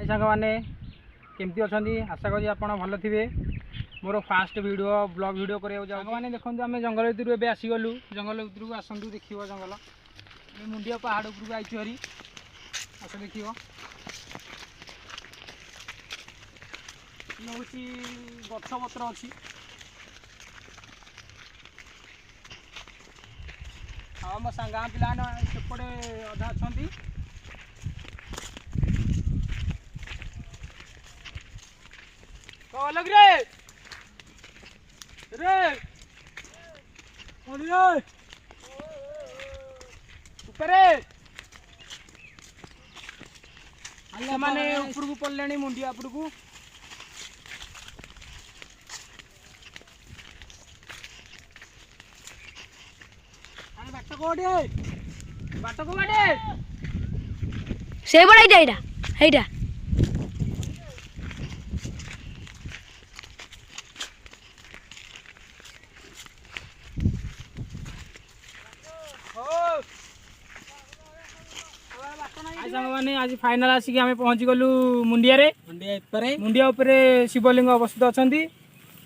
हाय सांग मैंने केमती अच्छा आशा करी आप भल थे मोर फास्ट वीडियो ब्लॉग वीडियो कराया मैंने देखो आम जंगल भितर एवं आसीगलु जंगल भितर आसतु देख जंगल मुंडिया पहाड़ उपरक आईचु हरी आस देख गछ पत्र अच्छी हाँ मो सांग गाँ पिला सेपटे अधा अच्छा अलग रे रे माने ऊपर को पड़े मुंडिया उपर को बाट को बाट को बाटे से बड़ा इटा हेटा मैंने आज फाइनाल आसिक आम पहुँची गलु मुंडिया मुंडिया उपरे शिवलिंग अवस्थित अच्छा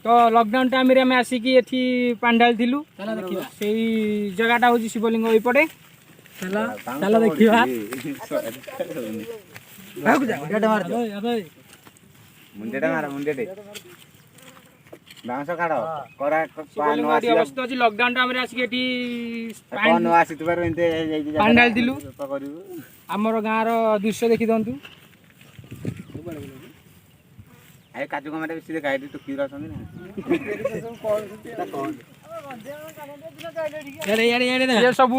तो लॉकडाउन टाइम रे आम आसिक एठी पांडाल थिलु से जगहटा हूँ शिवलिंग एपटे लॉकडाउन टाइम रे आसिक पांडाल थिलु आमर गाँव दृश्य देखी दिंतु काजू कमाटा बेसी देखा टुकी ये सब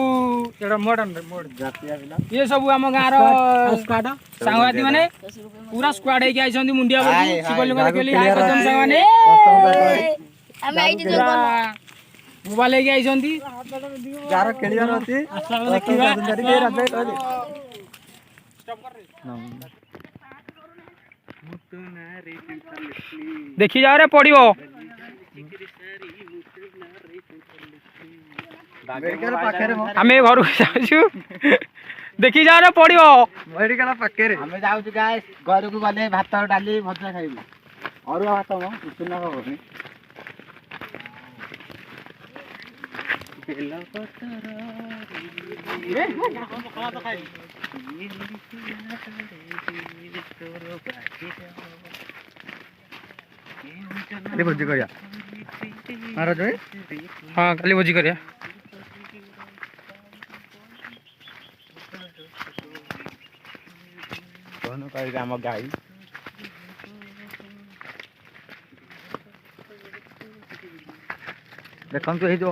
ये सब आम गाँव सांगवादी माने पूरा स्क्वाड होगी आई मुंडिया शिवलिंग मोबाइल लेके आई देखी जाओ रे पड़ो आम घर जाऊ देखी जाओ रे पड़ो मेडिकल पाखे आम जाऊँ घर को गले भात डाली भजा खाइबू अरुआ भात मो उषुना खबरनी भोजी करिया हाँ खाली भोजी करिया आम गाई देखु